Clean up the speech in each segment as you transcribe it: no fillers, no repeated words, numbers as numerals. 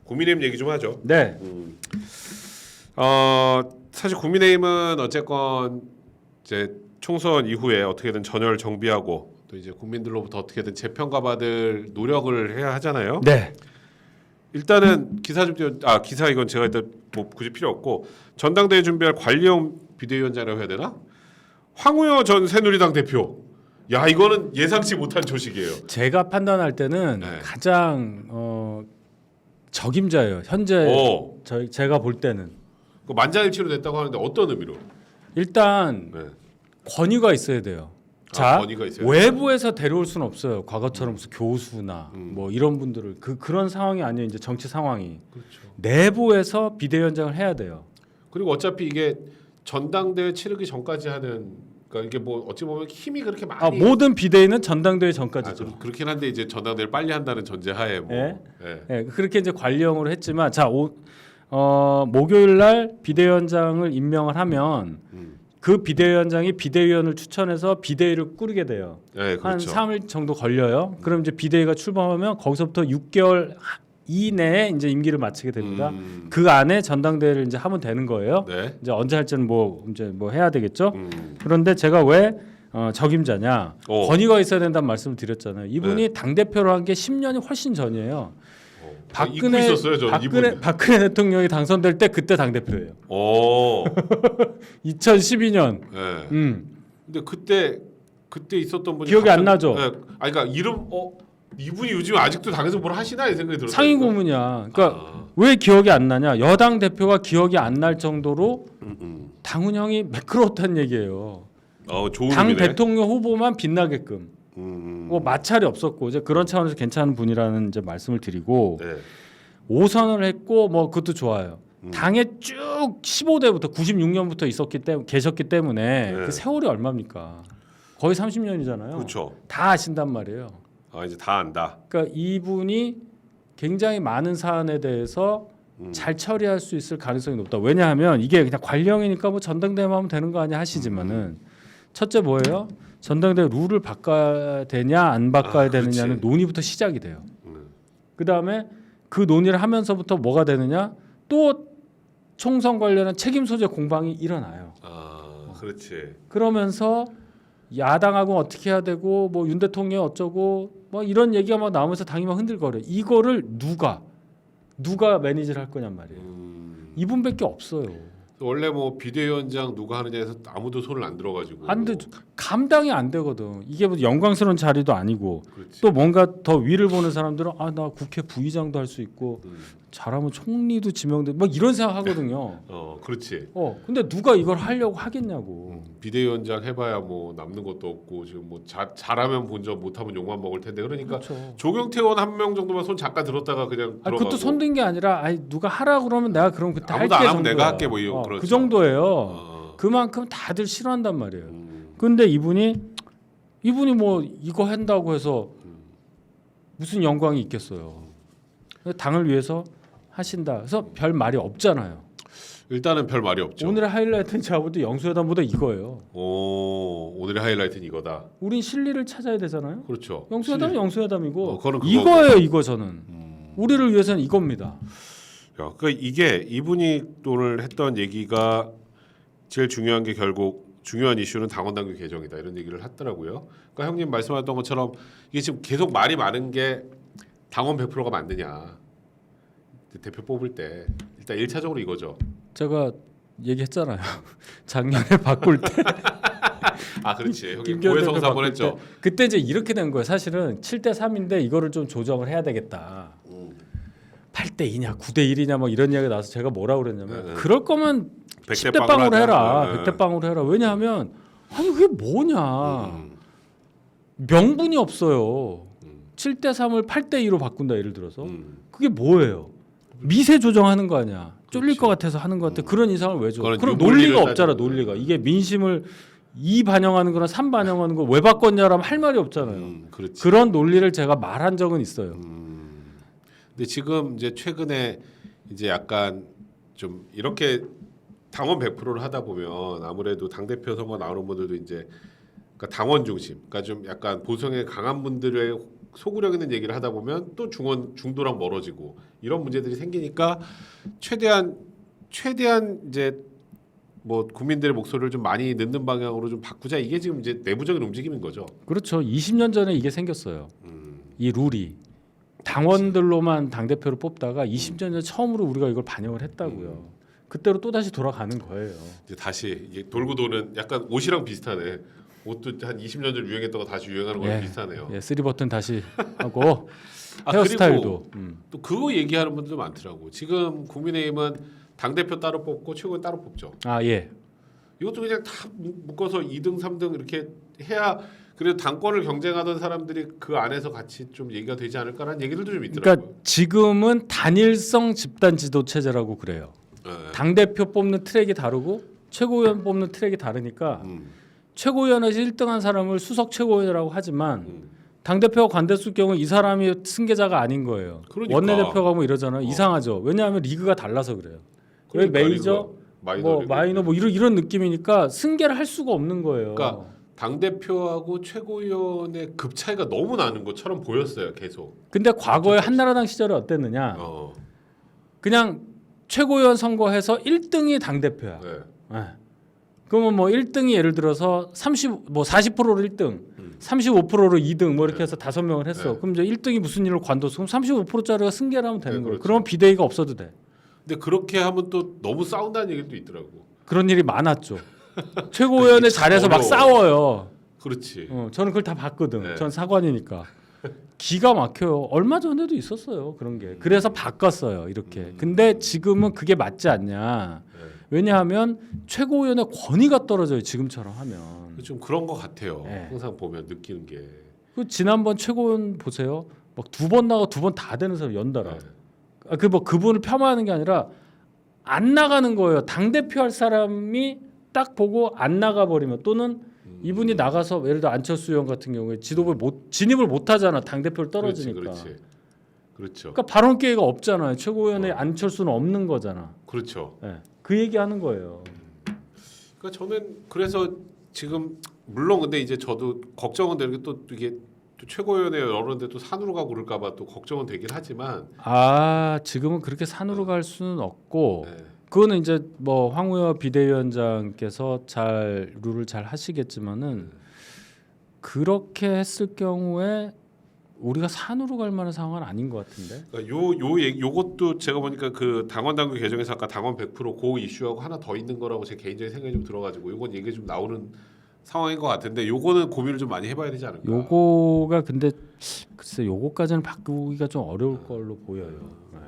국민의힘 얘기 좀 하죠. 네. 사실 국민의힘은 어쨌건 이제 총선 이후에 어떻게든 전열을 정비하고 또 이제 국민들로부터 어떻게든 재평가 받을 노력을 해야 하잖아요. 네. 일단은 기사 기사 이건 제가 일단 뭐 굳이 필요 없고 전당대회 준비할 관리형 비대위원장이라고 해야 되나? 황우여 전 새누리당 대표. 야 이거는 예상치 못한 조식이에요. 제가 판단할 때는 네. 가장 적임자예요. 현재 제가 볼 때는 그 만장일치로 됐다고 하는데 어떤 의미로? 일단 네. 권위가 있어야 돼요. 자, 권위가 있어야 외부에서 데려올 수는 없어요. 과거처럼 무슨 교수나 뭐 이런 분들을 그런 상황이 아니에요. 이제 정치 상황이. 그렇죠. 내부에서 비대위원장을 해야 돼요. 그리고 어차피 이게 전당대회 치르기 전까지 하는 그러니까 이게 뭐 어찌 보면 힘이 그렇게 많이 모든 비대위는 전당대회 전까지죠. 그렇긴 한데 이제 전당대회를 빨리 한다는 전제하에 뭐 예. 예. 네, 그렇게 이제 관리형으로 했지만 자, 목요일 날 비대위원장을 임명을 하면 그 비대위원장이 비대위원을 추천해서 비대위를 꾸리게 돼요. 예, 그렇죠. 한 3일 정도 걸려요. 그럼 이제 비대위가 출범하면 거기서부터 6개월 이내에 이제 임기를 마치게 됩니다. 그 안에 전당대회를 이제 하면 되는 거예요. 네. 이제 언제 할지는 뭐 이제 뭐 해야 되겠죠. 그런데 제가 왜 적임자냐 권위가 있어야 된다는 말씀을 드렸잖아요. 이분이 당 대표로 한 게 10년이 훨씬 전이에요. 잊고 있었어요, 저는 박근혜 대통령이 당선될 때 그때 당 대표예요. 오. 2012년. 예. 근데 그때 있었던 분이 기억이 안 나죠? 예. 아니 그러니까 이름 이분이 요즘 아직도 당에서 뭘 하시나 이 생각이 들었어요. 상임 고문이야. 그러니까 왜 기억이 안 나냐? 여당 대표가 기억이 안 날 정도로 당 운영이 매끄러웠다는 얘기예요. 좋은 당 의미네. 대통령 후보만 빛나게끔. 뭐 마찰이 없었고 이제 그런 차원에서 괜찮은 분이라는 이제 말씀을 드리고 네. 5선을 했고 뭐 그것도 좋아요. 당에 쭉 15대부터 96년부터 계셨기 때문에 네. 그 세월이 얼마입니까? 거의 30년이잖아요. 그렇죠. 다 아신단 말이에요. 이제 다 안다. 그러니까 이분이 굉장히 많은 사안에 대해서 잘 처리할 수 있을 가능성이 높다. 왜냐하면 이게 그냥 관령이니까 뭐 전당대회만 하면 되는 거 아니야 하시지만은 첫째 뭐예요? 전당대회 룰을 바꿔야 되냐 안 바꿔야 되느냐는 논의부터 시작이 돼요. 그 다음에 그 논의를 하면서부터 뭐가 되느냐 또 총선 관련한 책임 소재 공방이 일어나요. 그렇지. 그러면서 야당하고 어떻게 해야 되고 뭐 윤 대통령 어쩌고 뭐 이런 얘기가 막 나오면서 당이 막 흔들거려. 이거를 누가 매니지를 할 거냔 말이에요. 이분밖에 없어요. 원래 뭐 비대위원장 누가 하느냐에서 아무도 손을 안 들어가지고 안 돼. 감당이 안 되거든. 이게 뭐 영광스러운 자리도 아니고 그렇지. 또 뭔가 더 위를 보는 사람들은 나 국회 부의장도 할 수 있고 잘하면 총리도 지명돼 막 이런 생각하거든요. 그렇지. 근데 누가 이걸 하려고 하겠냐고. 비대위원장 해봐야 뭐 남는 것도 없고 지금 뭐 잘하면 본저 못하면 욕만 먹을 텐데 그러니까 그렇죠. 조경태 의원 한 명 정도만 손 잠깐 들었다가 그냥 들어가고. 그것도 손든 게 아니라 누가 하라 그러면 내가 그럼 그때 할게 아무도 안 하면 정도야. 내가 할게 뭐 이런 그렇죠. 그 정도예요. 그만큼 다들 싫어한단 말이에요. 근데 이분이 뭐 이거 한다고 해서 무슨 영광이 있겠어요. 당을 위해서 하신다. 그래서 별 말이 없잖아요. 일단은 별 말이 없죠. 오늘의 하이라이트는 제가 볼 때 영수회담보다 이거예요. 오늘의 하이라이트는 이거다. 우린 실리를 찾아야 되잖아요. 그렇죠. 영수회담은 영수회담이고 그거는 이거예요. 이거 저는 우리를 위해서는 이겁니다. 그러니까 이게 이분이 오늘 했던 얘기가 제일 중요한 게 결국 중요한 이슈는 당원당규 개정이다 이런 얘기를 했더라고요. 그러니까 형님 말씀하셨던 것처럼 이게 지금 계속 말이 많은 게 당원 100%가 맞느냐 대표 뽑을 때 일단 1차적으로 이거죠. 제가 얘기했잖아요. 작년에 바꿀 때 그렇지. 형님 김기현 고해성사 대표 한번 바꿀 했죠. 때 그때 이제 이렇게 된 거예요. 사실은 7대3인데 이거를 좀 조정을 해야 되겠다. 8대2냐 9대1이냐 뭐 이런 이야기가 나와서 제가 뭐라고 그랬냐면 그럴 거면 10대 빵으로 해라. 100대 빵으로 해라. 왜냐하면 그게 뭐냐. 명분이 없어요. 7대3을 8대2로 바꾼다 예를 들어서. 그게 뭐예요? 미세 조정하는 거 아니야. 쫄릴 것 같아서 하는 것 같아. 그런 이상을 왜 줘? 그럼 논리가 없잖아. 논리가. 이게 민심을 2 반영하는 거나 3 반영하는 거 왜 바꿨냐라면 할 말이 없잖아요. 그런 논리를 제가 말한 적은 있어요. 근데 지금 이제 최근에 이제 약간 좀 이렇게 당원 100%를 하다 보면 아무래도 당 대표 선거 나오는 분들도 이제 그러니까 당원 중심, 그러니까 좀 약간 보수성에 강한 분들의 소구력 있는 얘기를 하다 보면 또 중도랑 멀어지고 이런 문제들이 생기니까 최대한 이제 뭐 국민들의 목소리를 좀 많이 듣는 방향으로 좀 바꾸자 이게 지금 이제 내부적인 움직임인 거죠. 그렇죠. 20년 전에 이게 생겼어요. 이 룰이 당원들로만 당 대표를 뽑다가 20년 전에 처음으로 우리가 이걸 반영을 했다고요. 그때로 또 다시 돌아가는 거예요. 이제 다시 이게 돌고 도는 약간 옷이랑 비슷하네. 옷도 한 20년 전 유행했던 거 다시 유행하는 거랑 비슷하네요. 예, 3버튼 다시 하고 아, 헤어스타일도. 또 그거 얘기하는 분들도 많더라고. 지금 국민의힘은 당 대표 따로 뽑고 최고위원 따로 뽑죠. 아 예. 이것도 그냥 다 묶어서 2등, 3등 이렇게 해야 그래도 당권을 경쟁하던 사람들이 그 안에서 같이 좀 얘기가 되지 않을까라는 얘기들도 좀 있더라고요. 그러니까 지금은 단일성 집단 지도 체제라고 그래요. 네. 당 대표 뽑는 트랙이 다르고 최고위원 뽑는 트랙이 다르니까 최고위원에서 1등한 사람을 수석 최고위원이라고 하지만 당 대표와 관대수 경우 이 사람이 승계자가 아닌 거예요. 그러니까. 원내대표가 뭐 이러잖아요. 이상하죠. 왜냐하면 리그가 달라서 그래요. 왜 그러니까 메이저, 리그, 마이너 뭐 이런 느낌이니까 승계를 할 수가 없는 거예요. 그러니까 당 대표하고 최고위원의 급 차이가 너무 나는 것처럼 보였어요. 계속. 근데 과거에 한나라당 시절에 어땠느냐? 어. 그냥 최고위원 선거해서 1등이 당 대표야. 네. 네. 그러면 뭐 1등이 예를 들어서 40%로 1등, 35%로 2등 뭐 이렇게 해서 5명을 했어. 네. 그럼 이제 1등이 무슨 일로 관뒀어? 그럼 35%짜리가 승계를 하면 되는 네, 거예요. 그렇죠. 그럼 비대위가 없어도 돼. 근데 그렇게 하면 또 너무 싸운다는 얘기도 있더라고. 그런 일이 많았죠. 최고위원회 자리에서 막 어려워. 싸워요. 그렇지. 저는 그걸 다 봤거든. 네. 전 사관이니까. 기가 막혀요. 얼마 전에도 있었어요. 그런 게. 그래서 바꿨어요. 이렇게. 근데 지금은 그게 맞지 않냐. 네. 왜냐하면 최고위원의 권위가 떨어져요. 지금처럼 하면. 좀 그런 것 같아요. 네. 항상 보면 느끼는 게. 그 지난번 최고위원 보세요. 막 2번 나가 2번 다 되는 사람 연달아. 네. 그 뭐 그분을 폄하하는 게 아니라 안 나가는 거예요. 당 대표 할 사람이 딱 보고 안 나가 버리면 또는 이분이 나가서 예를 들어 안철수 의원 같은 경우에 진입을 못 하잖아. 당 대표를 떨어지니까. 그렇죠. 그러니까 발언 기회가 없잖아요. 최고위원회 안철수는 없는 거잖아. 그렇죠. 네. 그 얘기하는 거예요. 그러니까 저는 그래서 지금 물론 근데 이제 저도 걱정은 되는 게 또 이게 또 최고위원회 여론데 또 산으로 가고 그럴까봐 또 걱정은 되긴 하지만. 지금은 그렇게 산으로 갈 수는 없고. 네. 그거는 이제 뭐 황우여 비대위원장께서 잘 룰을 잘 하시겠지만은 그렇게 했을 경우에 우리가 산으로 갈 만한 상황은 아닌 것 같은데. 그러니까 요것도 제가 보니까 그 당원 당규 개정에서 아까 당원 100% 이슈하고 하나 더 있는 거라고 제 개인적인 생각이 좀 들어가지고 요건 얘기 좀 나오는 상황인 것 같은데 요거는 고민을 좀 많이 해봐야 되지 않을까. 요거가 근데 글쎄 요거까지는 바꾸기가 좀 어려울 걸로 보여요. 네.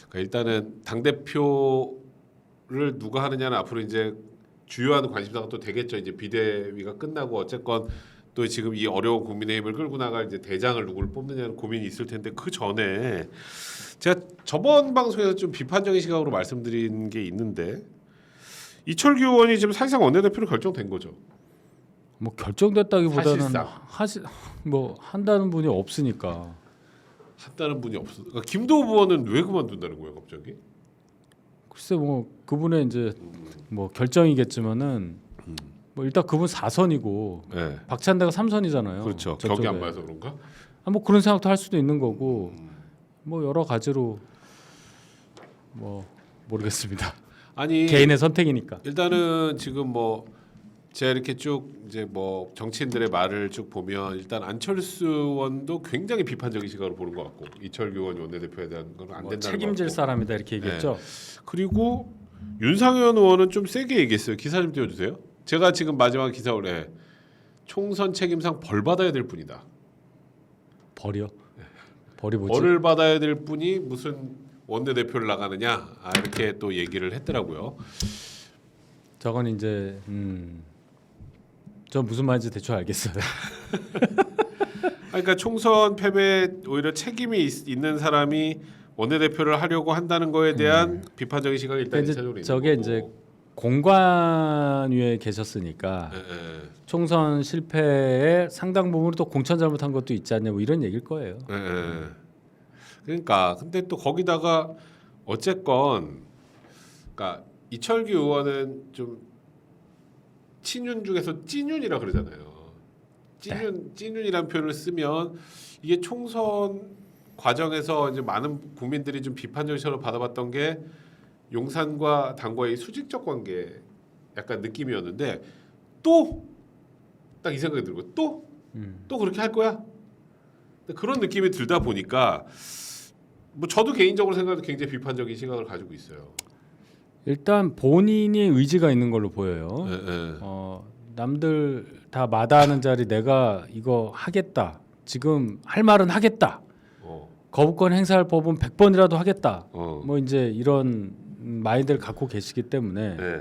그러니까 일단은 당 대표를 누가 하느냐는 앞으로 이제 주요한 관심사가 또 되겠죠. 이제 비대위가 끝나고 어쨌건 또 지금 이 어려운 국민의힘을 끌고 나갈 이제 대장을 누구를 뽑느냐는 고민이 있을 텐데 그 전에 제가 저번 방송에서 좀 비판적인 시각으로 말씀드린 게 있는데 이철규 의원이 지금 사실상 원내대표로 결정된 거죠. 뭐 결정됐다기보다는 사실상. 뭐 한다는 분이 없으니까. 한다는 분이 없어. 그러니까 김도우 의원은 왜 그만둔다는 거예요, 갑자기? 글쎄 뭐 그분의 이제 뭐 결정이겠지만은 뭐 일단 그분 4선이고 네. 박찬대가 3선이잖아요. 그렇죠. 격이 안 맞아서 그런가? 뭐 그런 생각도 할 수도 있는 거고 뭐 여러 가지로 뭐 모르겠습니다. 아니 개인의 선택이니까. 일단은 지금 뭐 제가 이렇게 쭉 이제 뭐 정치인들의 말을 쭉 보면 일단 안철수 의원도 굉장히 비판적인 시각으로 보는 것 같고 이철규 의원 원내대표에 대한 건 안 뭐 된다는 책임질 것 같고. 사람이다 이렇게 얘기했죠. 그리고 윤상현 의원은 좀 세게 얘기했어요. 기사 좀 띄워주세요. 제가 지금 마지막 기사 올래 총선 책임상 벌 받아야 될 분이다. 벌이요? 벌이 뭐지? 벌을 받아야 될 분이 무슨 원내대표를 나가느냐 이렇게 또 얘기를 했더라고요. 저건 이제 저 무슨 말인지 대충 알겠어요. 그러니까 총선 패배에 오히려 책임이 있는 사람이 원내대표를 하려고 한다는 거에 대한 비판적인 시각이 일단 이제 1차적으로 있는 저게 거고. 이제 공관위에 계셨으니까 총선 실패의 상당 부분을 또 공천 잘못한 것도 있지 않냐 뭐 이런 얘기일 거예요. 그러니까 근데 또 거기다가 어쨌건 그러니까 이철규 의원은 좀 친윤 중에서 찐윤이라 그러잖아요. 찐윤이라는 표현을 쓰면 이게 총선 과정에서 이제 많은 국민들이 좀 비판적인 시선을 받아봤던 게 용산과 당과의 수직적 관계 약간 느낌이었는데 또 딱 이 생각이 들고 또 그렇게 할 거야? 그런 느낌이 들다 보니까 뭐 저도 개인적으로 생각해도 굉장히 비판적인 시각을 가지고 있어요. 일단 본인이 의지가 있는 걸로 보여요. 네. 남들 다 마다하는 자리 내가 이거 하겠다. 지금 할 말은 하겠다. 거부권 행사할 법은 100번이라도 하겠다. 뭐 이제 이런 마인드를 갖고 계시기 때문에 네.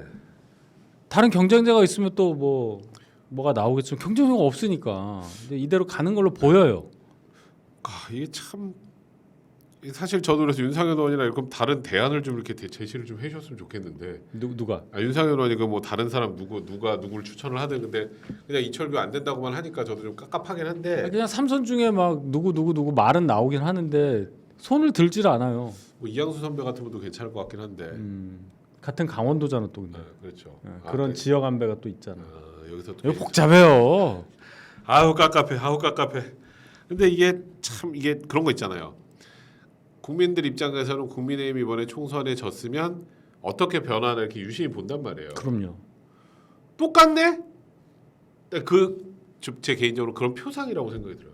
다른 경쟁자가 있으면 또 뭐가 나오겠지만 경쟁자가 없으니까 근데 이대로 가는 걸로 보여요. 이게 참 사실 저도 그래서 윤상현 의원이나 이렇게 다른 대안을 좀 이렇게 제시를 좀 해주셨으면 좋겠는데 누가? 윤상현 의원이 그 뭐 다른 사람 누가 누구를 추천을 하든 근데 그냥 이철규 안 된다고만 하니까 저도 좀 깝깝하긴 한데 그냥 삼선 중에 막 누구 말은 나오긴 하는데 손을 들질 않아요. 뭐 이양수 선배 같은 분도 괜찮을 것 같긴 한데 같은 강원도잖아 또 근데. 그렇죠. 그런 네. 지역 안배가 또 있잖아. 여기서 또 이거 복잡해요. 아우 깝깝해. 근데 이게 참 이게 그런 거 있잖아요. 국민들 입장에서는 국민의힘 이번에 총선에 졌으면 어떻게 변화를 이렇게 유심히 본단 말이에요. 그럼요. 똑같네? 제 개인적으로 그런 표상이라고 생각이 들어요.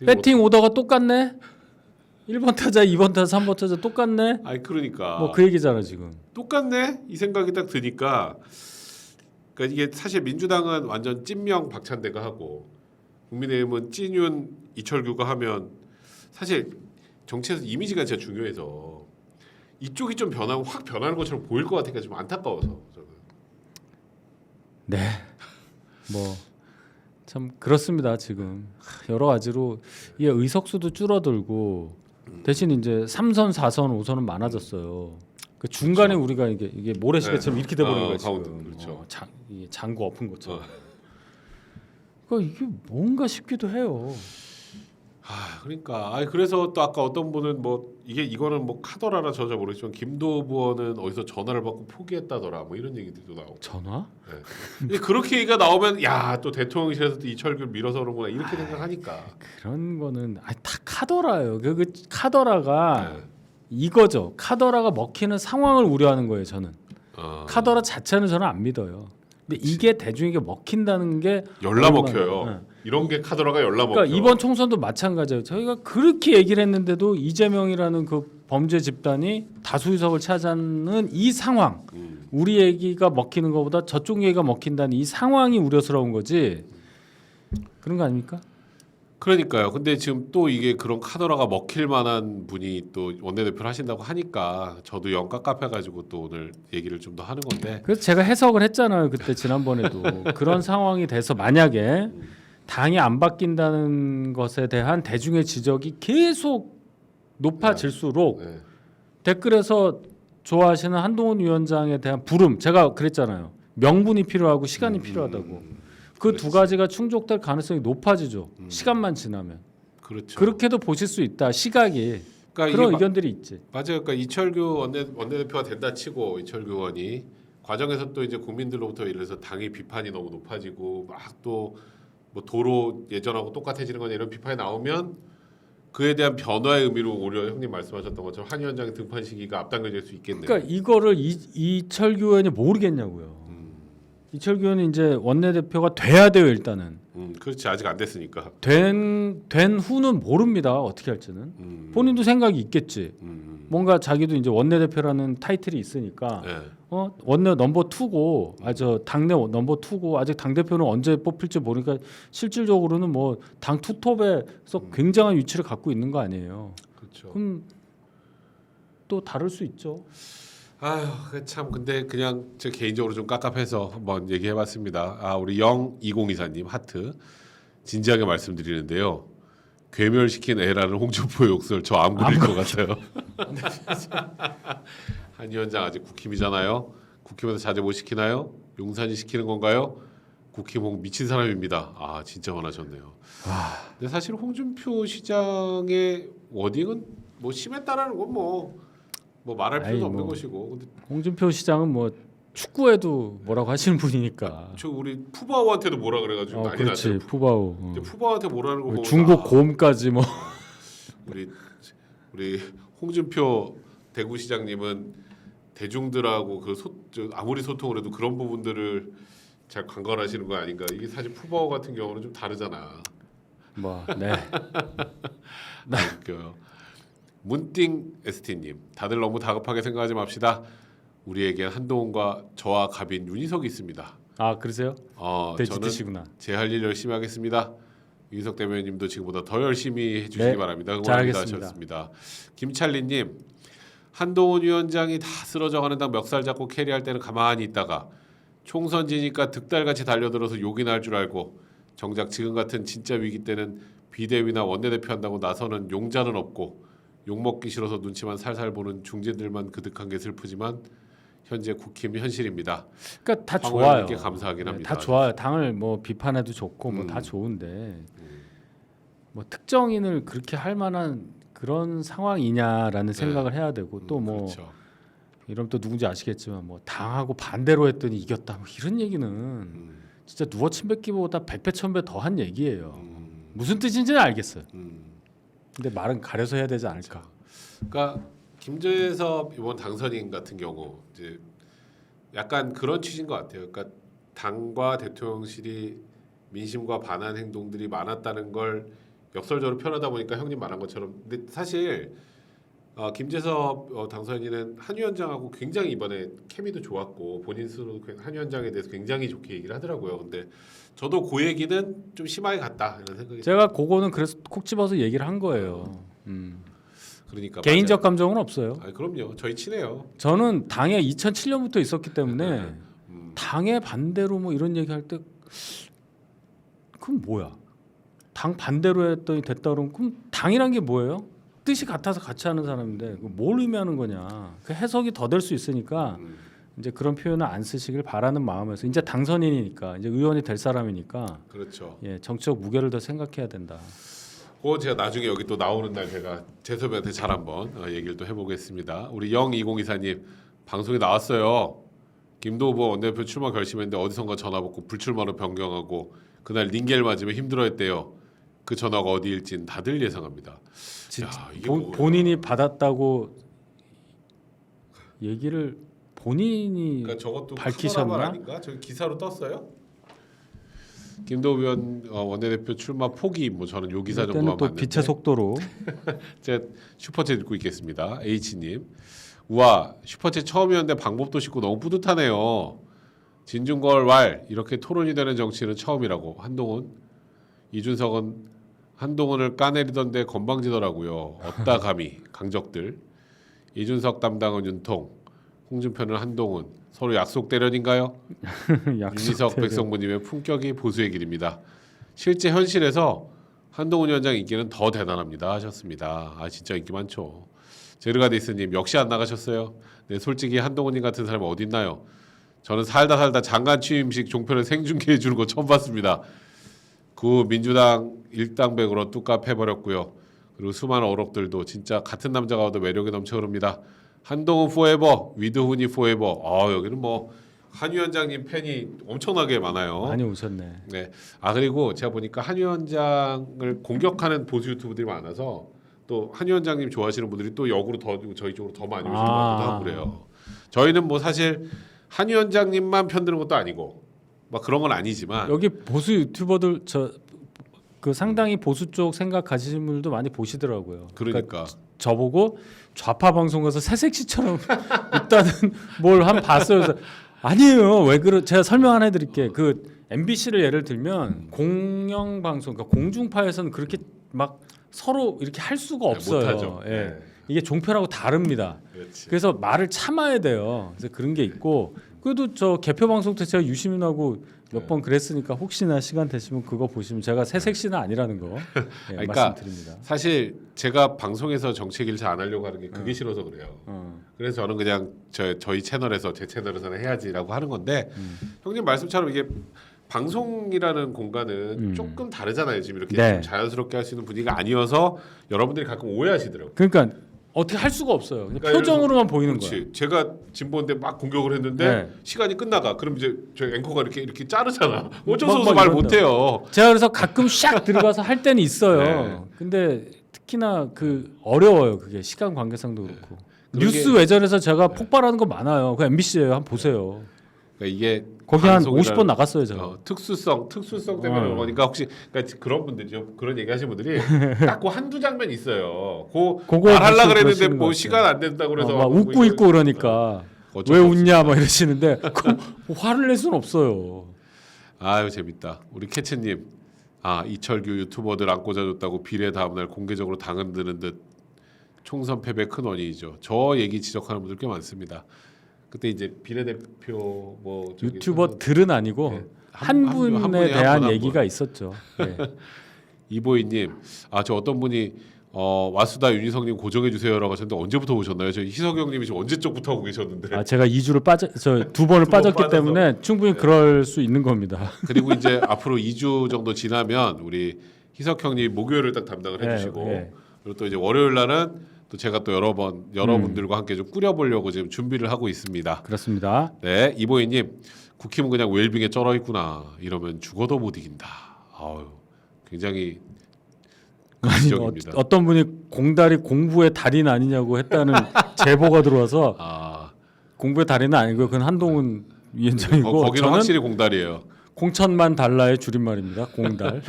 배팅 오더가 똑같네. 1번 타자, 2번 타자, 3번 타자 똑같네. 아니 그러니까 뭐 그 얘기잖아 지금. 똑같네 이 생각이 딱 드니까 그러니까 이게 사실 민주당은 완전 찐명 박찬대가 하고 국민의힘은 찐윤 이철규가 하면 사실 정치에서 이미지가 진짜 중요해서 이쪽이 좀 변하고 확 변하는 것처럼 보일 것 같으니까 좀 안타까워서 저는. 네. 뭐 참 그렇습니다 지금 여러 가지로 이게 의석수도 줄어들고 대신 이제 3선, 4선, 5선은 많아졌어요. 그 중간에 그렇죠. 우리가 이게 모래시계처럼 이렇게 돼버린 거예요 지금. 가운데, 그렇죠. 장구 엎은 것처럼. 그러니까 이게 뭔가 싶기도 해요. 그러니까 그래서 또 아까 어떤 분은 뭐 이거는 뭐 카더라라 저자 모르겠지만 김도부 의원은 어디서 전화를 받고 포기했다더라 뭐 이런 얘기들도 나오고. 전화? 네. 근데 그렇게 얘기가 나오면 야 또 대통령실에서 또 이철규를 밀어서 그런구나 이렇게 생각하니까. 그런 거는 다 카더라예요. 그 카더라가 네. 이거죠. 카더라가 먹히는 상황을 우려하는 거예요. 저는 카더라 자체는 저는 안 믿어요. 근데 이게 대중에게 먹힌다는 게 열나 얼마나- 먹혀요. 네. 이런 게 카더라가 열나 먹혀. 그러니까 이번 총선도 마찬가지예요. 저희가 그렇게 얘기를 했는데도 이재명이라는 그 범죄 집단이 다수 의석을 차지하는 이 상황, 우리 얘기가 먹히는 것보다 저쪽 얘기가 먹힌다는 이 상황이 우려스러운 거지. 그런 거 아닙니까? 그러니까요. 근데 지금 또 이게 그런 카더라가 먹힐 만한 분이 또 원내대표를 하신다고 하니까 저도 영 깝깝해가지고 또 오늘 얘기를 좀 더 하는 건데. 그래서 제가 해석을 했잖아요. 그때 지난번에도 그런 상황이 돼서 만약에 당이 안 바뀐다는 것에 대한 대중의 지적이 계속 높아질수록 네. 댓글에서 좋아하시는 한동훈 위원장에 대한 부름 제가 그랬잖아요. 명분이 필요하고 시간이 필요하다고. 그 두 가지가 충족될 가능성이 높아지죠. 시간만 지나면. 그렇죠. 그렇게도 보실 수 있다. 시각이. 그러니까 그런 이게 의견들이 있지. 맞아요. 그러니까 이철규 원내대표가 된다 치고 이철규 의원이 과정에서 또 이제 국민들로부터 예를 들어서 당의 비판이 너무 높아지고 막 또 뭐 도로 예전하고 똑같아지는 거냐 이런 비판이 나오면 그에 대한 변화의 의미로 오히려 형님 말씀하셨던 것처럼 한 위원장의 등판 시기가 앞당겨질 수 있겠네요. 그러니까 이거를 이철규 의원이 모르겠냐고요. 이철규 의원이 이제 원내대표가 돼야 돼요 일단은. 그렇지 아직 안 됐으니까. 된 후는 모릅니다. 어떻게 할지는. 본인도 생각이 있겠지. 뭔가 자기도 이제 원내대표라는 타이틀이 있으니까 네. 원내 넘버 2고 저 당내 넘버 2고 아직 당 대표는 언제 뽑힐지 모르니까 실질적으로는 뭐 당 투톱에서 굉장한 위치를 갖고 있는 거 아니에요. 그렇죠. 그럼 또 다를 수 있죠. 아휴 참 근데 그냥 제 개인적으로 좀 깝깝해서 한번 얘기해봤습니다. 우리 02024님 하트 진지하게 말씀드리는데요. 괴멸시킨 애라는 홍준표의 욕설 저 안 부릴 것 같아요. 한 위원장 아직 국힘이잖아요. 국힘에서 자제 못 시키나요? 용산이 시키는 건가요? 국힘 홍 미친 사람입니다. 진짜 화나셨네요. 근데 사실 홍준표 시장의 워딩은 뭐 심했다라는 건 뭐 말할 필요도 아이, 없는 뭐. 것이고 근데 홍준표 시장은 뭐 축구에도 뭐라고 하시는 분이니까. 저 우리 푸바오한테도 뭐라 그래가지고 난리 그렇지 났어요. 푸바오. 근데 푸바오한테 뭐라는 거 보면 중국 곰까지 뭐. 우리 홍준표 대구시장님은 대중들하고 아무리 소통을 해도 그런 부분들을 잘 관건하시는 거 아닌가. 이게 사실 푸바오 같은 경우는 좀 다르잖아. 뭐 네. 웃겨요. 문띵 ST님, 다들 너무 다급하게 생각하지 맙시다. 우리에게 한동훈과 저와 갑인 윤희석이 있습니다. 아 그러세요? 돼지 저는 드시구나. 제 할 일 열심히 하겠습니다. 윤희석 대변인님도 지금보다 더 열심히 해주시기 네, 바랍니다. 응원합니다. 잘하겠습니다. 하셨습니다. 김찰리님, 한동훈 위원장이 다 쓰러져가는 당 멱살 잡고 캐리할 때는 가만히 있다가 총선 지니까 득달같이 달려들어서 욕이나 할 줄 알고 정작 지금 같은 진짜 위기 때는 비대위나 원내대표 한다고 나서는 용자는 없고 욕먹기 싫어서 눈치만 살살 보는 중진들만 그득한 게 슬프지만 현재 국힘 현실입니다. 그러니까 다 좋아요. 좋아요. 감사하긴 네, 합니다. 다 좋아요. 당을 뭐 비판해도 좋고 뭐 다 좋은데 뭐 특정인을 그렇게 할 만한 그런 상황이냐라는 생각을 해야 되고 또 뭐 그렇죠. 이러면 또 누군지 아시겠지만 뭐 당하고 반대로 했더니 이겼다 뭐 이런 얘기는 진짜 누워 침 뱉기보다 100배 1000배 더 한 얘기예요. 무슨 뜻인지는 알겠어요. 근데 말은 가려서 해야 되지 않을까. 그러니까 김재섭 이번 당선인 같은 경우 이제 약간 그런 취지인 것 같아요. 그러니까 당과 대통령실이 민심과 반한 행동들이 많았다는 걸 역설적으로 표현하다 보니까 형님 말한 것처럼 근데 사실 김재섭 당선인은 한 위원장하고 굉장히 이번에 케미도 좋았고 본인 스스로 한 위원장에 대해서 굉장히 좋게 얘기를 하더라고요. 근데 저도 그 얘기는 좀 심하게 갔다 이런 생각이 제가 그거는 그래서 콕 집어서 얘기를 한 거예요. 그러니까 개인적 맞아요. 감정은 없어요. 그럼요. 저희 친해요. 저는 당에 2007년부터 있었기 때문에 당의 반대로 뭐 이런 얘기할 때 그럼 뭐야? 당 반대로 했더니 됐다 그러면 그럼 당이란 게 뭐예요? 뜻이 같아서 같이 하는 사람인데 뭘 의미하는 거냐? 그 해석이 더 될 수 있으니까 이제 그런 표현을 안 쓰시길 바라는 마음에서 이제 당선인이니까 이제 의원이 될 사람이니까 그렇죠. 예, 정치적 무게를 더 생각해야 된다. 그거 제가 나중에 여기 또 나오는 날 제가 재섭이한테 잘 한번 얘기를 또 해보겠습니다. 우리 0204님 방송에 나왔어요. 김도 후보 원내대표 출마 결심했는데 어디선가 전화 받고 불출마로 변경하고 그날 링겔 맞으면 힘들어했대요. 그 전화가 어디일진 다들 예상합니다. 야, 이게 뭐야. 본인이 받았다고 얘기를 본인이 그러니까 저것도 밝히셨나? 큰 아닌가? 저기 기사로 떴어요? 김도우 의원 원내대표 출마 포기 뭐 저는 요 기사 정도만 그때는 또 봤는데 빛의 속도로 제가 슈퍼챗 읽고 있겠습니다. H님 우와 슈퍼챗 처음이었는데 방법도 쉽고 너무 뿌듯하네요. 진중걸 왈 이렇게 토론이 되는 정치는 처음이라고. 한동훈 이준석은 한동훈을 까내리던데 건방지더라고요. 어따 감히 강적들. 이준석 담당은 윤통, 홍준표는 한동훈. 서로 약속 대련인가요? 윤희석 백성부님의 품격이 보수의 길입니다. 실제 현실에서 한동훈 위원장 인기는 더 대단합니다 하셨습니다. 진짜 인기 많죠. 제르가디스님 역시 안 나가셨어요. 네, 솔직히 한동훈님 같은 사람이 어디 있나요? 저는 살다 장관 취임식 종편을 생중계해 주는 거 처음 봤습니다. 그 민주당 일당백으로 뚝갑 해버렸고요. 그리고 수많은 어록들도 진짜 같은 남자가 와도 매력이 넘쳐 흐릅니다. 한동훈 포에버, 위드훈이 포에버. 여기는 뭐 한 위원장님 팬이 엄청나게 많아요. 많이 오셨네. 네. 그리고 제가 보니까 한 위원장을 공격하는 보수 유튜브들이 많아서 또 한 위원장님 좋아하시는 분들이 또 역으로 더 저희 쪽으로 더 많이 오시는 것 같기도 하고 그래요. 저희는 뭐 사실 한 위원장님만 편드는 것도 아니고 막 그런 건 아니지만 여기 보수 유튜버들 그 상당히 보수 쪽 생각 가지신 분들도 많이 보시더라고요. 그러니까 저보고 좌파 방송 가서 새색시처럼 있다는 뭘 한 봤어요. 그래서 아니에요. 왜 제가 설명 하나 해드릴게. 그 MBC를 예를 들면 공영 방송, 그러니까 공중파에서는 그렇게 막 서로 이렇게 할 수가 없어요. 못하죠. 예. 네. 이게 종편하고 다릅니다. 그렇지. 그래서 말을 참아야 돼요. 그래서 그런 게 있고 그래도 저 개표 방송 때 제가 유시민하고 몇 번 그랬으니까 혹시나 시간 되시면 그거 보시면 제가 새색시는 아니라는 거 그러니까 말씀드립니다. 사실 제가 방송에서 정치 얘기를 잘 안 하려고 하는 게 그게 싫어서 그래요. 그래서 저는 그냥 저희 채널에서 제 채널에서는 해야지라고 하는 건데 형님 말씀처럼 이게 방송이라는 공간은 조금 다르잖아요. 지금 이렇게 네. 좀 자연스럽게 할 수 있는 분위기가 아니어서 여러분들이 가끔 오해하시더라고요. 그러니까 어떻게 할 수가 없어요. 그냥 그러니까 표정으로만 보이는 그렇지. 거야. 제가 진보인데 막 공격을 했는데 네. 시간이 끝나가. 그럼 이제 저 앵커가 이렇게 자르잖아. 어쩔 막 수 없어 말 이런다. 못해요. 제가 그래서 가끔 샥 들어가서 할 때는 있어요. 네. 근데 특히나 그 어려워요. 그게 시간 관계상도 그렇고. 그게- 뉴스 외전에서 제가 폭발하는 거 많아요. 그 MBC예요. 한번 보세요. 그러니까 이게 거기 한 방송이라는- 50번 나갔어요, 제가. 특수성 때문에 그런 거니까 혹시 그러니까 그런 분들이죠. 그런 얘기하시는 분들이 딱 그 한두 장면 있어요. 그거 말하려 보시고 그랬는데 그러시는 뭐 것 시간 안 된다고 그래서 막 뭐 웃고 있고 그러니까 어쩔 왜 수 웃냐 막 이러시는데 화를 낼 수는 없어요. 아유 재밌다. 우리 캐치님, 이철규 유튜버들 안 꽂아줬다고 비례 다음날 공개적으로 당은 드는 듯 총선 패배 큰 원인이죠. 저 얘기 지적하는 분들 꽤 많습니다. 그때 이제 비례대표 뭐 저기 유튜버들은 아니고 네. 한 한 분에 분에 대한 한 분. 얘기가 있었죠. 네. 이보희님, 저 어떤 분이 와수다 윤희성님 고정해 주세요라고 하셨는데 언제부터 오셨나요? 저 희석 형님이 지금 언제적부터 하고 계셨는데. 제가 2주를 두 번을 번 빠졌기 빠져서. 때문에 충분히 그럴 수 있는 겁니다. 그리고 이제 앞으로 2주 정도 지나면 우리 희석 형님 목요일을 딱 담당을 해주시고 네. 그리고 또 이제 월요일 날은 또 제가 또 여러분들과 함께 좀 꾸려보려고 지금 준비를 하고 있습니다. 그렇습니다. 네, 이보희님, 국힘은 그냥 웰빙에 쩔어 있구나. 이러면 죽어도 못 이긴다. 아유, 굉장히 긍정적입니다. 어떤 분이 공달이 공부의 달인 아니냐고 했다는 제보가 들어와서 공부의 달인은 아니고요. 그건 한동훈 위원장이고 거기는 저는 확실히 공달이에요. 공천만 달라의 줄임말입니다. 공달.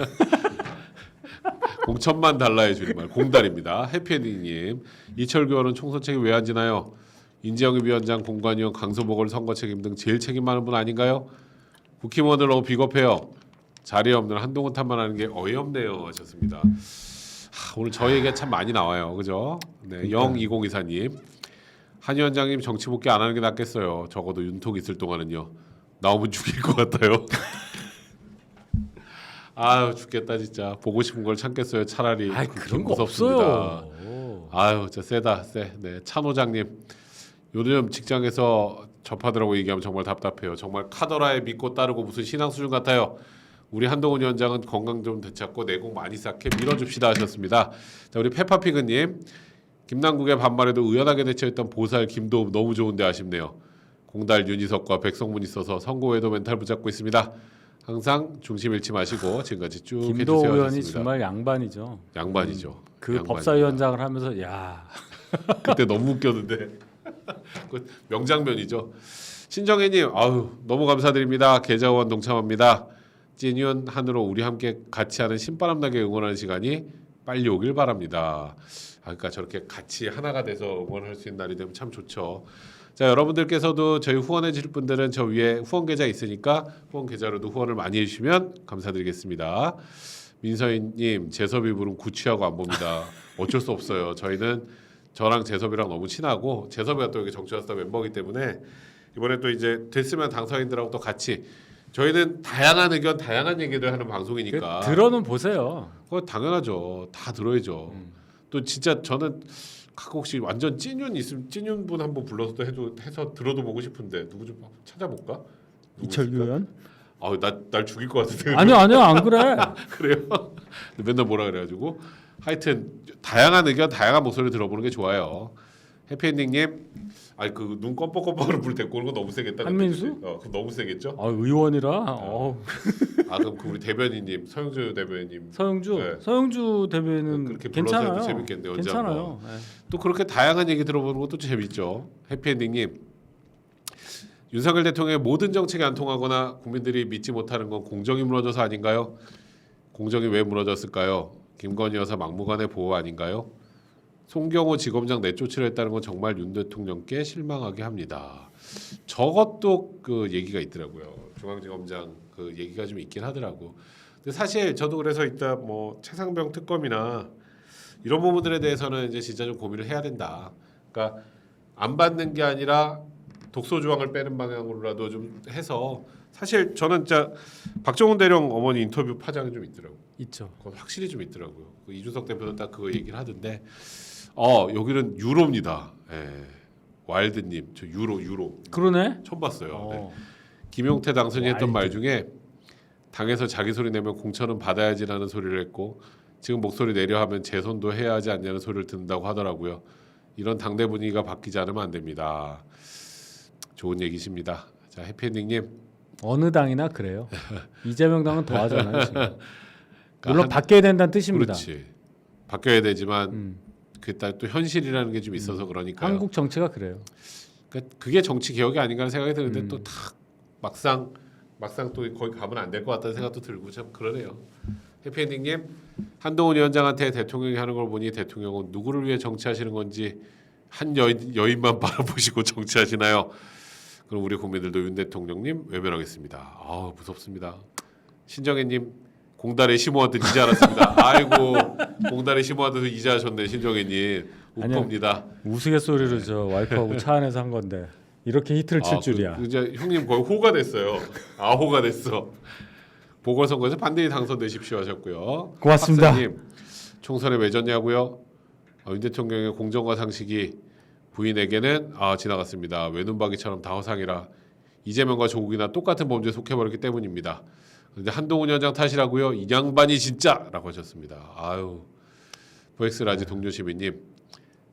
공천만 달라의 줄임말 공달입니다. 해피엔딩님, 이철규 의원은 총선 책임 왜 안 지나요? 인재영입 위원장, 공관위원, 강소복을 선거 책임 등 제일 책임 많은 분 아닌가요? 국힘의원들 너무 비겁해요. 자리에 없는 한동훈 탓만하는 게 어이없네요 하셨습니다. 오늘 저희 얘기가 참 많이 나와요, 그죠? 네, 02024님, 한 위원장님 정치 복귀 안 하는 게 낫겠어요. 적어도 윤통 있을 동안은요. 나오면 죽일 것 같아요. 아유 죽겠다 진짜. 보고 싶은 걸 참겠어요. 차라리 그런 거 무섭습니다. 없어요. 아유 진짜 세다 세. 네, 찬호장님, 요즘 직장에서 접하더라고 얘기하면 정말 답답해요. 정말 카더라에 믿고 따르고 무슨 신앙 수준 같아요. 우리 한동훈 위원장은 건강 좀 되찾고 내공 많이 쌓게 밀어줍시다 하셨습니다. 자, 우리 페파피그님, 김남국의 반말에도 의연하게 대처했던 보살 김도읍 너무 좋은데 아쉽네요. 공달 윤희석과 백성문 있어서 선거에도 멘탈 붙잡고 있습니다. 항상 중심 잃지 마시고 지금까지 쭉 김도 해주세요 의원이 하셨습니다. 정말 양반이죠. 양반이죠. 그 양반입니다. 법사위원장을 하면서 야 그때 너무 웃겼는데 그 명장면이죠. 신정혜님, 아유 너무 감사드립니다. 계좌원 동참합니다. 찐윤 한으로 우리 함께 같이 하는 신바람 나게 응원하는 시간이 빨리 오길 바랍니다. 그러니까 저렇게 같이 하나가 돼서 응원할 수 있는 날이 되면 참 좋죠. 자, 여러분들께서도 저희 후원해 주실 분들은 저 위에 후원 계좌 있으니까 후원 계좌로도 후원을 많이 해주시면 감사드리겠습니다. 민서희님, 재섭이 부른 구취하고 안 봅니다. 어쩔 수 없어요. 저희는 저랑 재섭이랑 너무 친하고 재섭이가 또 여기 정치화스타 멤버이기 때문에 이번에 또 이제 됐으면 당사인들하고 또 같이 저희는 다양한 의견, 다양한 얘기를 하는 방송이니까 들어는 보세요. 그거 당연하죠. 다 들어야죠. 또 진짜 저는 가끔 혹시 완전 찐윤 있으면 찐윤 분 한번 불러서 또 해서 들어도 보고 싶은데 누구 좀 찾아볼까? 누구 이철규 있을까? 의원? 날 죽일 것 같은데. 아니요 안 그래. 그래요? 맨날 뭐라 그래가지고 하여튼 다양한 의견, 다양한 목소리 들어보는 게 좋아요. 해피엔딩님, 그 눈 껌뻑껌뻑으로 불 데리고 오는 건 너무 세겠다. 한민수? 그거 너무 세겠죠? 의원이라. 그럼 그 우리 대변인님, 서영주 대변인님, 서영주 네. 서영주 대변인은 그렇게 불러서 괜찮아요. 해도 재밌겠네요. 언제 괜찮아요. 네. 또 그렇게 다양한 얘기 들어보는 것도 재밌죠. 해피엔딩님, 윤석열 대통령의 모든 정책이 안 통하거나 국민들이 믿지 못하는 건 공정이 무너져서 아닌가요? 공정이 왜 무너졌을까요? 김건희 여사 막무가내 보호 아닌가요? 송경호 지검장 내쫓으려 했다는 건 정말 윤 대통령께 실망하게 합니다. 저것도 그 얘기가 있더라고요. 중앙지검장 그 얘기가 좀 있긴 하더라고. 근데 사실 저도 그래서 이따 뭐 최상병 특검이나 이런 부분들에 대해서는 이제 진짜 좀 고민을 해야 된다. 그러니까 안 받는 게 아니라 독소 조항을 빼는 방향으로라도 좀 해서 사실 저는 진짜 박정훈 대령 어머니 인터뷰 파장이 좀 있더라고. 있죠. 그건 확실히 좀 있더라고요. 그 이준석 대표는 딱 그거 얘기를 하던데, 여기는 유로입니다. 예. 와일드님, 저 유로 그러네. 처음 봤어요. 네. 어. 김용태 당선이 했던 와일드. 말 중에 당에서 자기 소리 내면 공천은 받아야지라는 소리를 했고 지금 목소리 내려 하면 제 손도 해야 하지 않냐는 소리를 듣는다고 하더라고요. 이런 당내 분위기가 바뀌지 않으면 안 됩니다. 좋은 얘기십니다. 자, 해피엔딩님. 어느 당이나 그래요. 이재명 당은 더 하잖아요. 지금. 그러니까 물론 바뀌어야 된다는 뜻입니다. 그렇지. 바뀌어야 되지만 그게 또 현실이라는 게 좀 있어서 그러니까요. 한국 정치가 그래요. 그러니까 그게 정치 개혁이 아닌가 하는 생각이 드는데 또 딱 막상 또 거기 가면 안 될 것 같다는 생각도 들고 참 그러네요. 해피엔딩님, 한동훈 위원장한테 대통령이 하는 걸 보니 대통령은 누구를 위해 정치하시는 건지 한 여인만 바라보시고 정치하시나요? 그럼 우리 국민들도 윤 대통령님 외면하겠습니다. 아 무섭습니다. 신정혜님, 공단에 심호하듯 이제 알았습니다. 아이고 공단에 심호하듯 이제 하셨네 신정혜님. 우프입니다. 우스갯소리로 저 와이프하고 차 안에서 한 건데 이렇게 히트를 칠 줄이야. 이제 형님 거의 호가 됐어요. 호가 됐어. 보궐선거에서 반드시 당선되십시오 하셨고요. 고맙습니다. 박사님, 총선에 왜 졌냐고요? 윤 대통령의 공정과 상식이 부인에게는 지나갔습니다. 외눈박이처럼 다 허상이라 이재명과 조국이나 똑같은 범죄에 속해버렸기 때문입니다. 그런데 한동훈 위원장 탓이라고요? 이 양반이 진짜라고 하셨습니다. 아유, 보엑스 라지 동료 시민님,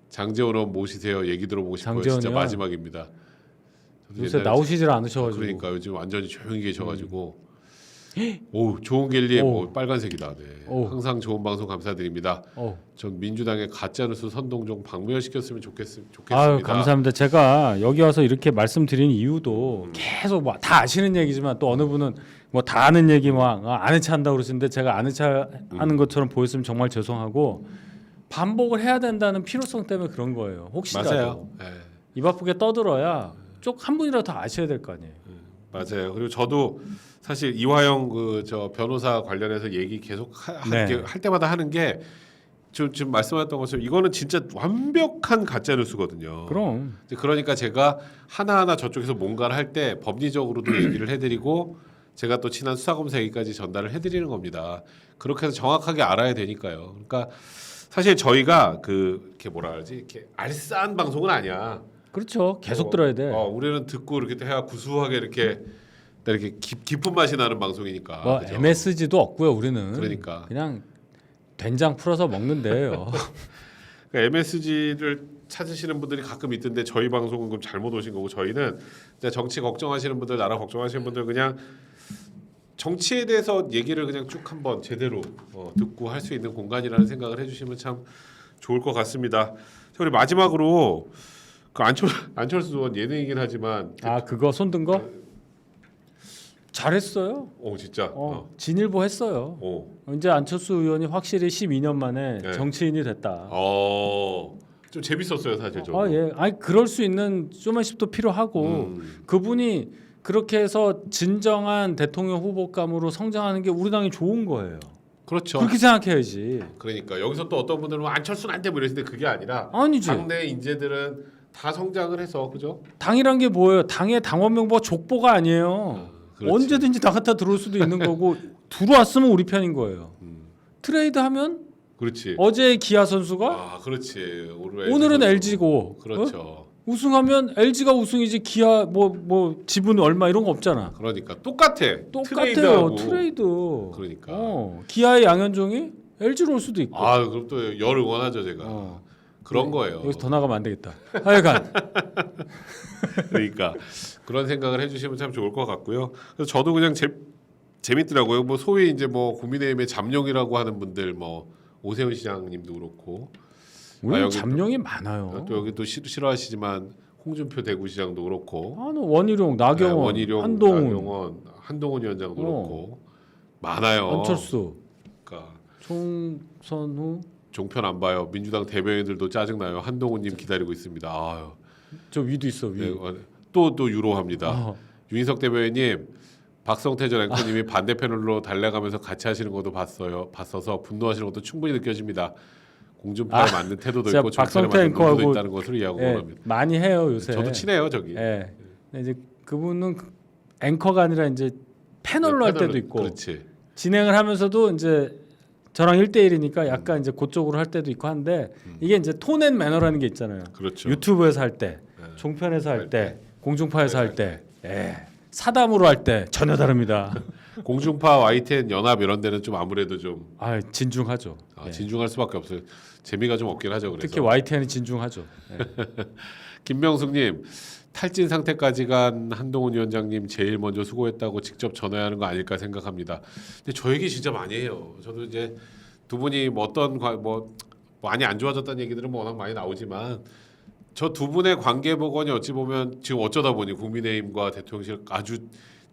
장제원 의원 모시세요. 얘기 들어보고 싶어요. 장제원이요? 진짜 마지막입니다. 요새 나오시질 않으셔가지고. 그러니까 요즘 완전히 조용히 계셔가지고. 오, 좋은 갤님, 빨간색이다. 네. 항상 좋은 방송 감사드립니다. 전 민주당의 가짜 뉴스 선동종 박멸시켰으면 좋겠습니다. 아유, 감사합니다. 제가 여기 와서 이렇게 말씀드린 이유도 계속 뭐 다 아시는 얘기지만 또 어느 분은 뭐 다 아는 얘기 막 아는 체 한다고 그러시는데 제가 아는 체 하는 것처럼 보였으면 정말 죄송하고 반복을 해야 된다는 필요성 때문에 그런 거예요. 혹시라도 맞아요. 네. 입 아프게 떠들어야 쪽 한 분이라도 더 아셔야 될 거 아니에요. 맞아요. 그리고 저도 사실 이화영 저 변호사 관련해서 얘기 계속 할 때마다 하는 게 지금 말씀하셨던 것처럼 이거는 진짜 완벽한 가짜 뉴스거든요. 그럼 그러니까 제가 하나하나 저쪽에서 뭔가를 할 때 법리적으로도 얘기를 해드리고 제가 또 친한 수사검사 얘기까지 전달을 해드리는 겁니다. 그렇게 해서 정확하게 알아야 되니까요. 그러니까 사실 저희가 이렇게 뭐라 그러지 이렇게 알싸한 방송은 아니야. 그렇죠. 계속 들어야 돼. 우리는 듣고 이렇게 해야 구수하게 이렇게 깊은 맛이 나는 방송이니까. 뭐 그죠? MSG도 없고요. 우리는 그러니까 그냥 된장 풀어서 먹는 데예요. 그러니까 MSG를 찾으시는 분들이 가끔 있던데 저희 방송은 그럼 잘못 오신 거고 저희는 이제 정치 걱정하시는 분들, 나라 걱정하시는 분들 그냥 정치에 대해서 얘기를 그냥 쭉 한번 제대로 듣고 할 수 있는 공간이라는 생각을 해주시면 참 좋을 것 같습니다. 자, 우리 마지막으로 안철수 의원 예능이긴 하지만 그거 손든 거? 잘했어요. 진짜. 진일보 했어요. 이제 안철수 의원이 확실히 12년 만에 네. 정치인이 됐다. 좀 재밌었어요 사실 저. 예. 그럴 수 있는 쇼맨십도 필요하고 그분이 그렇게 해서 진정한 대통령 후보감으로 성장하는 게 우리 당이 좋은 거예요. 그렇죠. 그렇게 생각해야지. 그러니까 여기서 또 어떤 분들은 안철수는 안 돼 뭐 이러시는데 그게 아니라 아니지. 당내 인재들은 다 성장을 해서 그죠? 당이란 게 뭐예요? 당의 당원 명부가 족보가 아니에요. 그렇지. 언제든지 다 갖다 들어올 수도 있는 거고 들어왔으면 우리 편인 거예요. 트레이드하면 그렇지. 어제 기아 선수가 그렇지. 오늘은 LG고 그렇죠. 우승하면 LG가 우승이지 기아 뭐 지분 얼마 이런 거 없잖아. 그러니까 똑같아요. 트레이드. 그러니까. 기아의 양현종이 LG로 올 수도 있고. 그럼 또 열 응원하죠 제가. 그런 거예요. 여기서 더 나가면 안 되겠다. 하여간 그러니까 그런 생각을 해주시면 참 좋을 것 같고요. 그래서 저도 그냥 재밌더라고요. 뭐 소위 이제 뭐 국민의힘의 잠룡이라고 하는 분들 뭐 오세훈 시장님도 그렇고. 우리 여기 잠룡이 많아요. 또 여기 또 싫어하시지만 홍준표 대구시장도 그렇고. 원희룡, 나경원, 한동훈 위원장도 그렇고 많아요. 안철수, 그러니까 총선후. 종편 안 봐요. 민주당 대변인들도 짜증나요. 한동훈님 기다리고 있습니다. 저 위도 있어. 위. 네, 또 유로합니다. 윤희석 대변인님, 박성태 전 앵커님이 반대편으로 달려가면서 같이 하시는 것도 봤어서 분노하시는 것도 충분히 느껴집니다. 공중파에 맞는 태도도 있고 박성태 정편에 맞는 앵커하고 있다는 것으로 이해하고 합니다. 많이 해요 요새. 저도 친해요 저기. 네. 이제 그분은 앵커가 아니라 이제 패널로 할 때도 있고. 그렇지. 진행을 하면서도 이제 저랑 1대1이니까 약간 이제 그쪽으로 할 때도 있고 한데 이게 이제 톤앤 매너라는 게 있잖아요. 그렇죠. 유튜브에서 할 때, 종편에서 할 때, 공중파에서 할 때, 사담으로 할 때 전혀 다릅니다. 공중파 YTN 연합 이런 데는 좀 아무래도 좀 진중하죠. 예. 진중할 수밖에 없어요. 재미가 좀 없긴 하죠. 그래서 특히 YTN이 진중하죠. 예. 김명숙님 탈진 상태까지 간 한동훈 위원장님 제일 먼저 수고했다고 직접 전화하는 거 아닐까 생각합니다. 근데 저 얘기 진짜 많이 해요. 저도 이제 두 분이 뭐 어떤 뭐 많이 안 좋아졌다는 얘기들은 뭐 워낙 많이 나오지만 저 두 분의 관계 복원이 어찌 보면 지금 어쩌다 보니 국민의힘과 대통령실 아주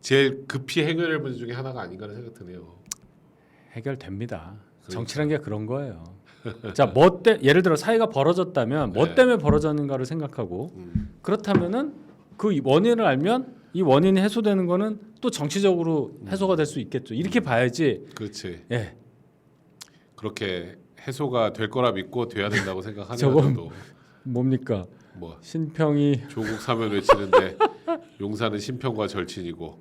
제일 급히 해결할 문제 중에 하나가 아닌가 하는 생각 드네요. 해결됩니다. 그러니까. 정치란 게 그런 거예요. 자, 예를 들어 사이가 벌어졌다면 뭐 네. 때문에 벌어졌는가를 생각하고 그렇다면은 그 원인을 알면 이 원인이 해소되는 거는 또 정치적으로 해소가 될 수 있겠죠. 이렇게 봐야지. 그렇지. 예. 그렇게 해소가 될 거라 믿고 돼야 된다고 생각하네요. 저건 저도. 뭡니까? 뭐 신평이 조국 사면 외치는데 용산은 신평과 절친이고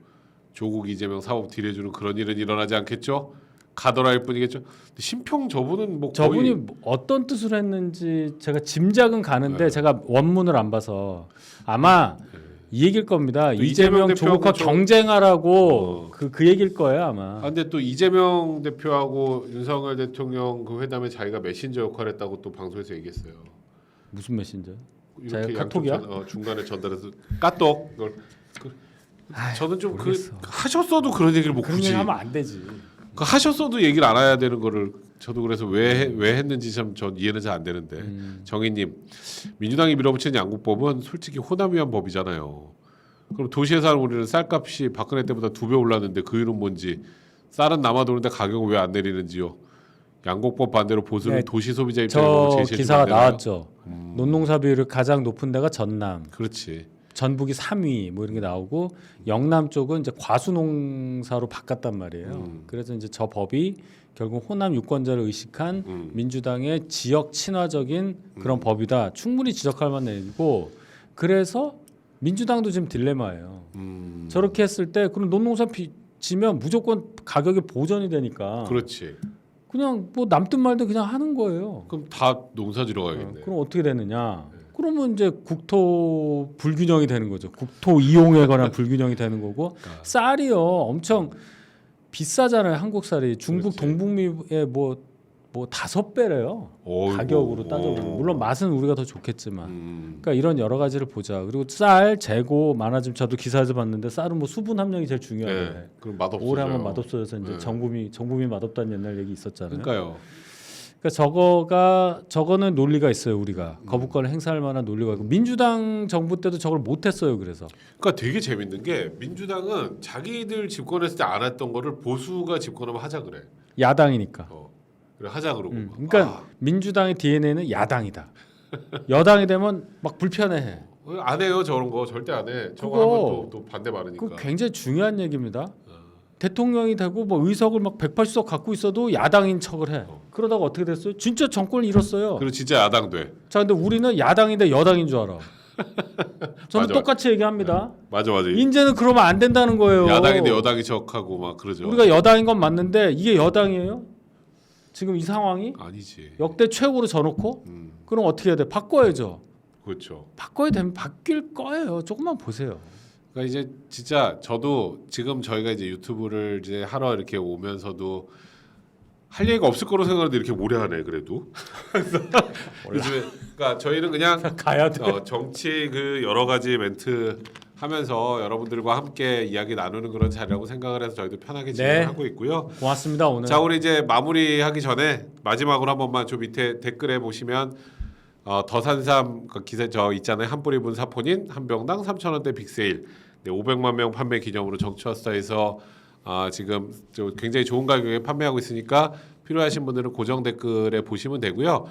조국 이재명 사법 딜해주는 그런 일은 일어나지 않겠죠? 가더라일 뿐이겠죠. 근데 신평 저분은 뭐 거의 저분이 어떤 뜻으로 했는지 제가 짐작은 가는데 네. 제가 원문을 안 봐서 아마 이 얘기일 겁니다. 또 이재명 이재명 조국과 대표하고 좀- 경쟁하라고 그 얘기일 거예요 아마. 아, 근데 또 이재명 대표하고 윤석열 대통령 그 회담에 자기가 메신저 역할했다고 또 방송에서 얘기했어요. 무슨 메신저? 이렇게 자기가 카톡이야? 중간에 전달해서 까똑 그걸 저는 좀 그 모르겠어. 하셨어도 그런 얘기를 뭐 그런 굳이 얘기 하면 안 되지. 그 하셨어도 얘기를 안 해야 되는 거를 저도 그래서 왜 했는지 참 전 이해는 잘 안 되는데 정희님 민주당이 밀어붙인 양국법은 솔직히 호남 위한 법이잖아요. 그럼 도시에 사는 우리는 쌀값이 박근혜 때보다 2배 올랐는데 그 이유는 뭔지 쌀은 남아 도는데 가격을 왜 안 내리는지요. 양곡법 반대로 보수는 네, 도시 소비자 입장을 보고 저 제시해 기사가 주면 안 되나요? 나왔죠. 논농사 비율이 가장 높은 데가 전남, 그렇지. 전북이 3위 뭐 이런 게 나오고 영남 쪽은 이제 과수농사로 바꿨단 말이에요. 그래서 이제 저 법이 결국 호남 유권자를 의식한 민주당의 지역 친화적인 그런 법이다. 충분히 지적할 만한 얘기고 그래서 민주당도 지금 딜레마예요. 저렇게 했을 때 그럼 논농사 지면 무조건 가격이 보전이 되니까 그렇지. 그냥 뭐 남든 말든 그냥 하는 거예요. 그럼 다 농사 지러 가야겠네. 그럼 어떻게 되느냐? 그러면 이제 국토 불균형이 되는 거죠. 국토 이용에 관한 불균형이 되는 거고 그러니까. 쌀이요 엄청 비싸잖아요. 한국 쌀이 중국 그렇지. 동북미의 뭐 5배래요. 어이구. 가격으로 따져보면 물론 맛은 우리가 더 좋겠지만 음. 그러니까 이런 여러 가지를 보자. 그리고 쌀 재고 많아지면 저도 기사에서 봤는데 쌀은 뭐 수분 함량이 제일 중요하대. 네. 그럼 맛없어요. 오래 하면 맛없어져서 이제 네. 정부미 맛없다는 옛날 얘기 있었잖아요. 그러니까요. 그러니까 저거는 논리가 있어요. 우리가 거부권을 행사할 만한 논리가 있고 민주당 정부 때도 저걸 못했어요. 그래서 그러니까 되게 재밌는 게 민주당은 자기들 집권했을 때 안 했던 거를 보수가 집권하면 하자 그래. 야당이니까. 그래 하자 그러고. 그러니까 민주당의 DNA는 야당이다. 여당이 되면 막 불편해해. 안 해요 저런 거 절대 안 해. 저거 그거- 하면 또 반대 많으니까. 그 굉장히 중요한 얘기입니다. 대통령이 되고 뭐 의석을 막 180석 갖고 있어도 야당인 척을 해. 그러다가 어떻게 됐어요? 진짜 정권을 잃었어요. 그리고 진짜 야당 돼. 자, 근데 우리는 야당인데 여당인 줄 알아. 저는 맞아. 똑같이 얘기합니다. 맞아. 인제는 그러면 안 된다는 거예요. 야당인데 여당이 척하고 막 그러죠. 우리가 여당인 건 맞는데 이게 여당이에요? 지금 이 상황이 아니지. 역대 최고로 져놓고 그럼 어떻게 해야 돼? 바꿔야죠. 그렇죠. 바꿔야 되면 바뀔 거예요. 조금만 보세요. 그러니까 이제 진짜 저도 지금 저희가 이제 유튜브를 이제 하러 이렇게 오면서도 할 얘기가 없을 거로 생각하는데 이렇게 오래 하네 그래도. 요즘에 그러니까 저희는 그냥 가야 돼. 정치 그 여러 가지 멘트 하면서 여러분들과 함께 이야기 나누는 그런 자리라고 생각을 해서 저희도 편하게 진행을 하고 있고요. 고맙습니다 오늘. 자 우리 이제 마무리하기 전에 마지막으로 한 번만 저 밑에 댓글에 보시면 더산삼 그 기사 저 있잖아요. 한 뿌리 분 사포닌 한 병당 3,000원대 빅세일. 네, 500만 명 판매 기념으로 정치화스타에서 지금 굉장히 좋은 가격에 판매하고 있으니까 필요하신 분들은 고정 댓글에 보시면 되고요.